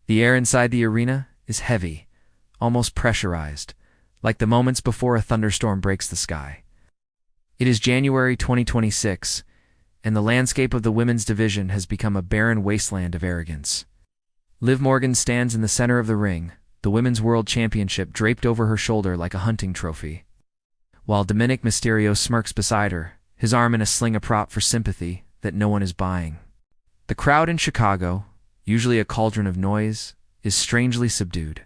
The air inside the arena is heavy, almost pressurized, like the moments before a thunderstorm breaks the sky. It is January 2026, and the landscape of the women's division has become a barren wasteland of arrogance. Liv Morgan stands in the center of the ring, the Women's World Championship draped over her shoulder like a hunting trophy. While Dominic Mysterio smirks beside her, his arm in a sling, a prop for sympathy that no one is buying. The crowd in Chicago, usually a cauldron of noise, is strangely subdued.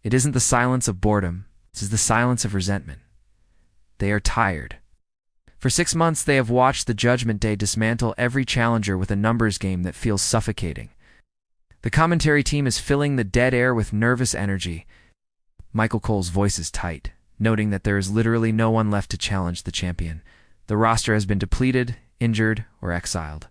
It isn't the silence of boredom, it is the silence of resentment. They are tired. For 6 months they have watched the Judgment Day dismantle every challenger with a numbers game that feels suffocating. The commentary team is filling the dead air with nervous energy. Michael Cole's voice is tight, noting that there is literally no one left to challenge the champion. The roster has been depleted, injured, or exiled.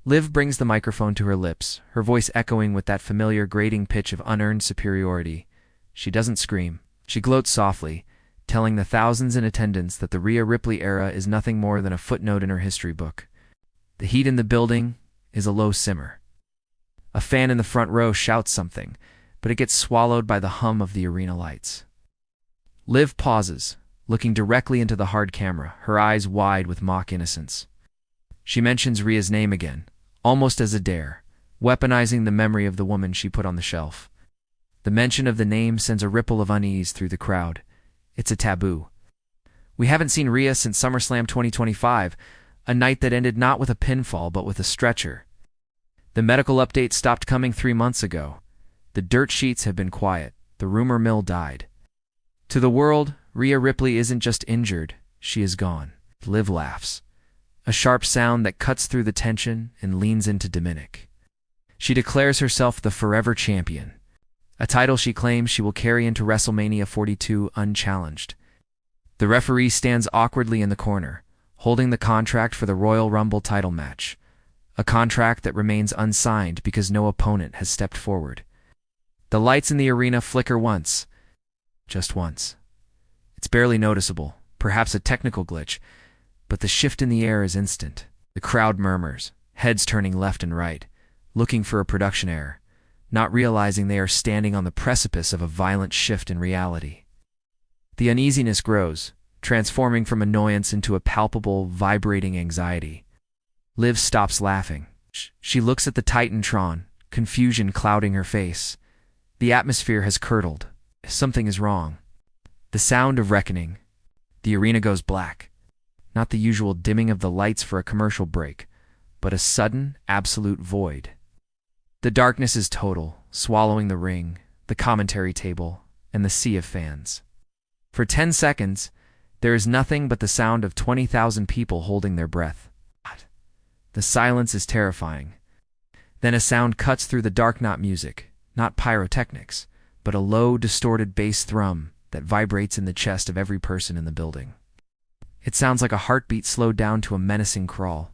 Liv brings the microphone to her lips, her voice echoing with that familiar grating pitch of unearned superiority. She doesn't scream. She gloats softly, telling the thousands in attendance that the Rhea Ripley era is nothing more than a footnote in her history book. The heat in the building is a low simmer. A fan in the front row shouts something, but it gets swallowed by the hum of the arena lights. Liv pauses, looking directly into the hard camera, her eyes wide with mock innocence. She mentions Rhea's name again, almost as a dare, weaponizing the memory of the woman she put on the shelf. The mention of the name sends a ripple of unease through the crowd. It's a taboo. We haven't seen Rhea since SummerSlam 2025, a night that ended not with a pinfall but with a stretcher. The medical update stopped coming 3 months ago. The dirt sheets have been quiet. The rumor mill died. To the world, Rhea Ripley isn't just injured, she is gone. Liv laughs. A sharp sound that cuts through the tension and leans into Dominic. She declares herself the forever champion, a title she claims she will carry into WrestleMania 42 unchallenged. The referee stands awkwardly in the corner, holding the contract for the Royal Rumble title match, a contract that remains unsigned because no opponent has stepped forward. The lights in the arena flicker once, just once. It's barely noticeable, perhaps a technical glitch, but the shift in the air is instant. The crowd murmurs, heads turning left and right, looking for a production error, not realizing they are standing on the precipice of a violent shift in reality. The uneasiness grows, transforming from annoyance into a palpable, vibrating anxiety. Liv stops laughing. She looks at the Titantron, confusion clouding her face. The atmosphere has curdled. Something is wrong. The sound of reckoning. The arena goes black. Not the usual dimming of the lights for a commercial break, but a sudden, absolute void. The darkness is total, swallowing the ring, the commentary table, and the sea of fans. For 10 seconds, there is nothing but the sound of 20,000 people holding their breath. The silence is terrifying. Then a sound cuts through the dark, not music, not pyrotechnics, but a low, distorted bass thrum that vibrates in the chest of every person in the building. It sounds like a heartbeat slowed down to a menacing crawl.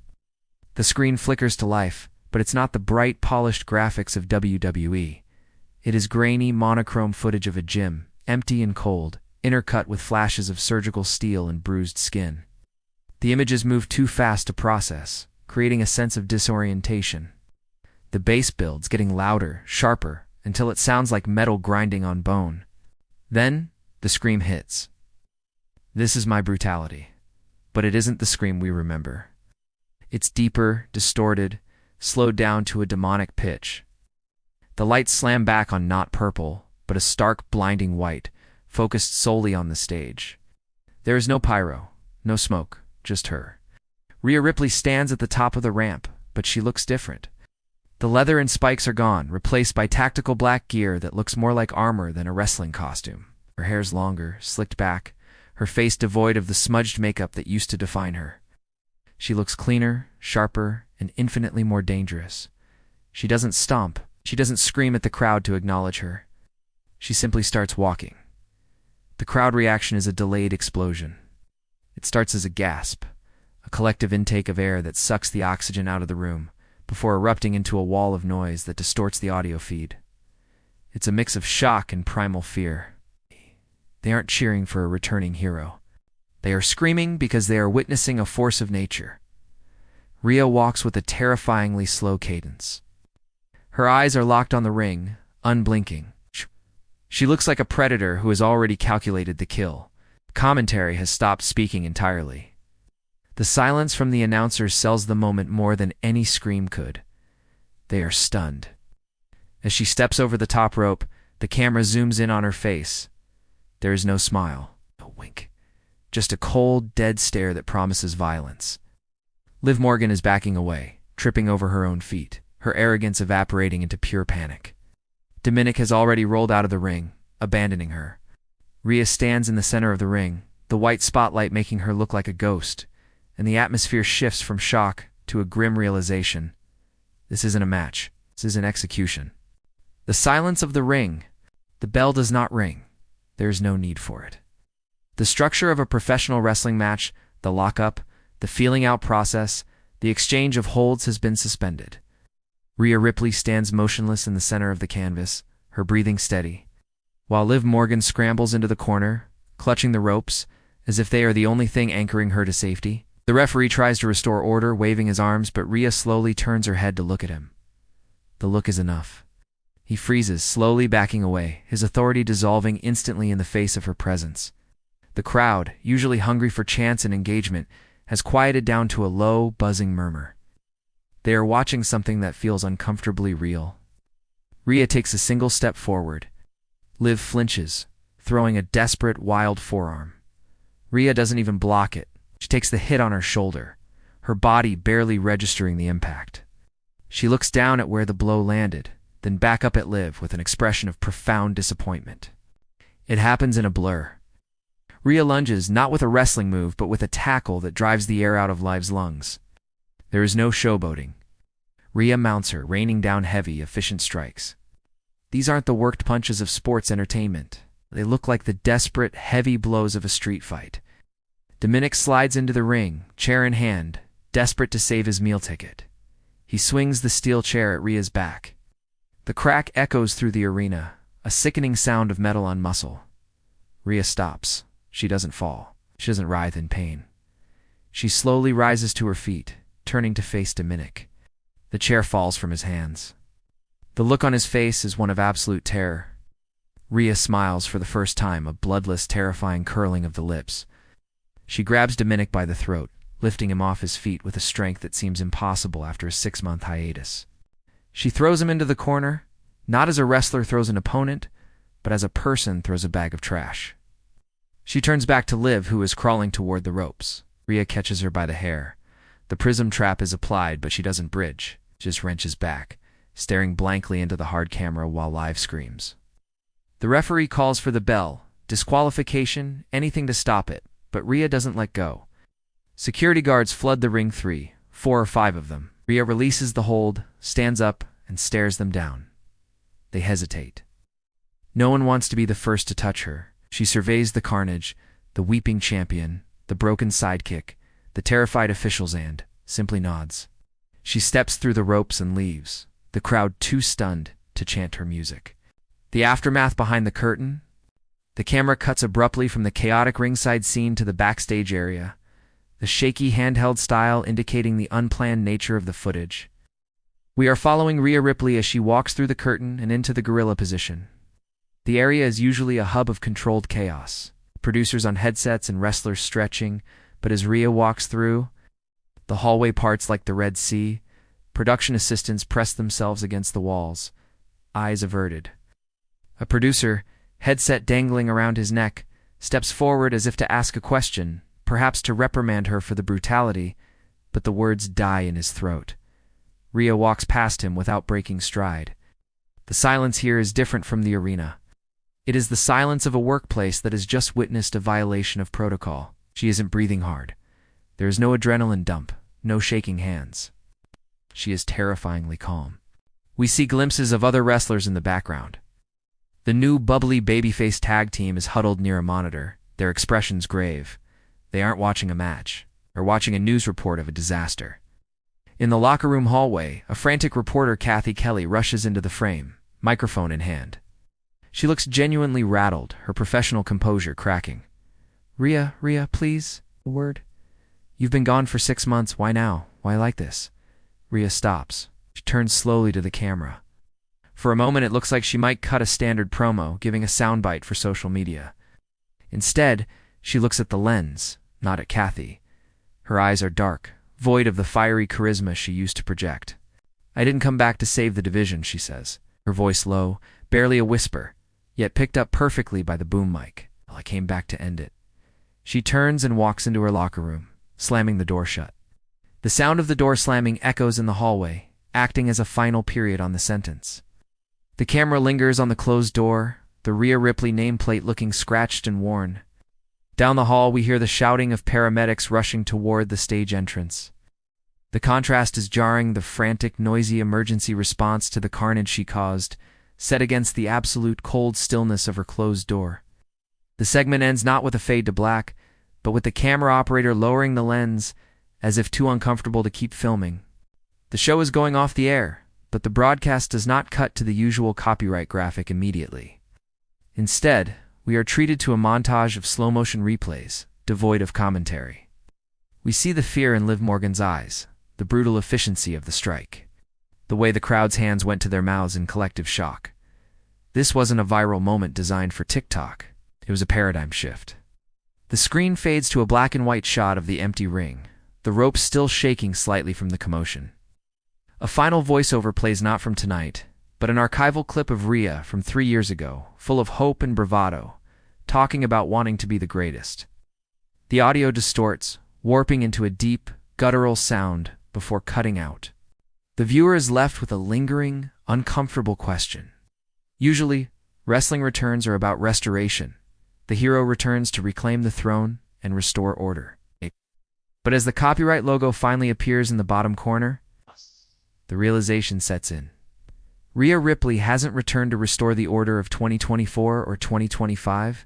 The screen flickers to life, but it's not the bright, polished graphics of WWE. It is grainy, monochrome footage of a gym, empty and cold, intercut with flashes of surgical steel and bruised skin. The images move too fast to process, creating a sense of disorientation. The bass builds, getting louder, sharper, until it sounds like metal grinding on bone. Then, the scream hits. This is my brutality. But it isn't the scream we remember. It's deeper, distorted, slowed down to a demonic pitch. The lights slam back on not purple, but a stark, blinding white, focused solely on the stage. There is no pyro, no smoke, just her. Rhea Ripley stands at the top of the ramp, but she looks different. The leather and spikes are gone, replaced by tactical black gear that looks more like armor than a wrestling costume. Her hair's longer, slicked back, her face devoid of the smudged makeup that used to define her. She looks cleaner, sharper, and infinitely more dangerous. She doesn't stomp. She doesn't scream at the crowd to acknowledge her. She simply starts walking. The crowd reaction is a delayed explosion. It starts as a gasp, a collective intake of air that sucks the oxygen out of the room, before erupting into a wall of noise that distorts the audio feed. It's a mix of shock and primal fear. They aren't cheering for a returning hero. They are screaming because they are witnessing a force of nature. Rhea walks with a terrifyingly slow cadence. Her eyes are locked on the ring, unblinking. She looks like a predator who has already calculated the kill. Commentary has stopped speaking entirely. The silence from the announcers sells the moment more than any scream could. They are stunned. As she steps over the top rope, the camera zooms in on her face. There is no smile, no wink. Just a cold, dead stare that promises violence. Liv Morgan is backing away, tripping over her own feet, her arrogance evaporating into pure panic. Dominic has already rolled out of the ring, abandoning her. Rhea stands in the center of the ring, the white spotlight making her look like a ghost, and the atmosphere shifts from shock to a grim realization. This isn't a match. This is an execution. The silence of the ring. The bell does not ring. There is no need for it. The structure of a professional wrestling match, the lockup, the feeling out process, the exchange of holds has been suspended. Rhea Ripley stands motionless in the center of the canvas, her breathing steady, while Liv Morgan scrambles into the corner, clutching the ropes, as if they are the only thing anchoring her to safety. The referee tries to restore order, waving his arms, but Rhea slowly turns her head to look at him. The look is enough. He freezes, slowly backing away, his authority dissolving instantly in the face of her presence. The crowd, usually hungry for chance and engagement, has quieted down to a low, buzzing murmur. They are watching something that feels uncomfortably real. Rhea takes a single step forward. Liv flinches, throwing a desperate, wild forearm. Rhea doesn't even block it. She takes the hit on her shoulder, her body barely registering the impact. She looks down at where the blow landed, then back up at Liv with an expression of profound disappointment. It happens in a blur. Rhea lunges not with a wrestling move, but with a tackle that drives the air out of Liv's lungs. There is no showboating. Rhea mounts her, raining down heavy, efficient strikes. These aren't the worked punches of sports entertainment. They look like the desperate, heavy blows of a street fight. Dominic slides into the ring, chair in hand, desperate to save his meal ticket. He swings the steel chair at Rhea's back. The crack echoes through the arena, a sickening sound of metal on muscle. Rhea stops. She doesn't fall. She doesn't writhe in pain. She slowly rises to her feet, turning to face Dominic. The chair falls from his hands. The look on his face is one of absolute terror. Rhea smiles for the first time, a bloodless, terrifying curling of the lips. She grabs Dominic by the throat, lifting him off his feet with a strength that seems impossible after a 6-month hiatus. She throws him into the corner, not as a wrestler throws an opponent, but as a person throws a bag of trash. She turns back to Liv, who is crawling toward the ropes. Rhea catches her by the hair. The prism trap is applied, but she doesn't bridge, just wrenches back, staring blankly into the hard camera while Liv screams. The referee calls for the bell, disqualification, anything to stop it, but Rhea doesn't let go. Security guards flood the ring, 3, 4 or 5 of them. Rhea releases the hold, stands up, and stares them down. They hesitate. No one wants to be the first to touch her. She surveys the carnage, the weeping champion, the broken sidekick, the terrified officials, and simply nods. She steps through the ropes and leaves, the crowd too stunned to chant her music. The aftermath behind the curtain. The camera cuts abruptly from the chaotic ringside scene to the backstage area, the shaky handheld style indicating the unplanned nature of the footage. We are following Rhea Ripley as she walks through the curtain and into the gorilla position. The area is usually a hub of controlled chaos, producers on headsets and wrestlers stretching, but as Rhea walks through, the hallway parts like the Red Sea. Production assistants press themselves against the walls, eyes averted. A producer, headset dangling around his neck, steps forward as if to ask a question, perhaps to reprimand her for the brutality, but the words die in his throat. Rhea walks past him without breaking stride. The silence here is different from the arena. It is the silence of a workplace that has just witnessed a violation of protocol. She isn't breathing hard. There is no adrenaline dump, no shaking hands. She is terrifyingly calm. We see glimpses of other wrestlers in the background. The new bubbly babyface tag team is huddled near a monitor, their expressions grave. They aren't watching a match. They're watching a news report of a disaster. In the locker room hallway, a frantic reporter, Kathy Kelly, rushes into the frame, microphone in hand. She looks genuinely rattled, her professional composure cracking. Rhea, please, a word. You've been gone for 6 months. Why now? Why like this? Rhea stops. She turns slowly to the camera, For a moment, it looks like she might cut a standard promo, giving a soundbite for social media. Instead, she looks at the lens, not at Kathy. Her eyes are dark, void of the fiery charisma she used to project. "I didn't come back to save the division," she says, her voice low, barely a whisper, yet picked up perfectly by the boom mic. "I came back to end it." She turns and walks into her locker room, slamming the door shut. The sound of the door slamming echoes in the hallway, acting as a final period on the sentence. The camera lingers on the closed door, the Rhea Ripley nameplate looking scratched and worn. Down the hall, we hear the shouting of paramedics rushing toward the stage entrance. The contrast is jarring, the frantic, noisy emergency response to the carnage she caused, set against the absolute cold stillness of her closed door. The segment ends not with a fade to black, but with the camera operator lowering the lens, as if too uncomfortable to keep filming. The show is going off the air, but the broadcast does not cut to the usual copyright graphic immediately. Instead, we are treated to a montage of slow-motion replays, devoid of commentary. We see the fear in Liv Morgan's eyes, the brutal efficiency of the strike, the way the crowd's hands went to their mouths in collective shock. This wasn't a viral moment designed for TikTok. It was a paradigm shift. The screen fades to a black and white shot of the empty ring, the ropes still shaking slightly from the commotion. A final voiceover plays not from tonight, but an archival clip of Rhea from 3 years ago, full of hope and bravado, talking about wanting to be the greatest. The audio distorts, warping into a deep, guttural sound before cutting out. The viewer is left with a lingering, uncomfortable question. Usually, wrestling returns are about restoration. The hero returns to reclaim the throne and restore order. But as the copyright logo finally appears in the bottom corner, the realization sets in. Rhea Ripley hasn't returned to restore the order of 2024 or 2025.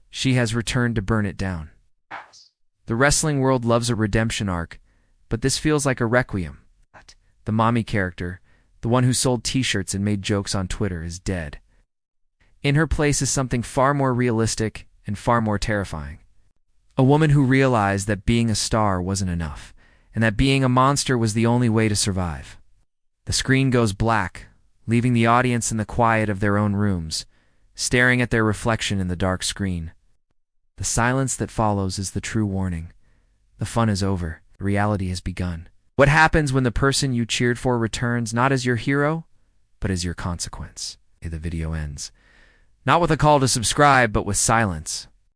She has returned to burn it down. The wrestling world loves a redemption arc, but this feels like a requiem. The mommy character, the one who sold t-shirts and made jokes on Twitter, is dead. In her place is something far more realistic and far more terrifying. A woman who realized that being a star wasn't enough, and that being a monster was the only way to survive. The screen goes black, leaving the audience in the quiet of their own rooms, staring at their reflection in the dark screen. The silence that follows is the true warning. The fun is over. Reality has begun. What happens when the person you cheered for returns not as your hero, but as your consequence? The video ends. Not with a call to subscribe, but with silence.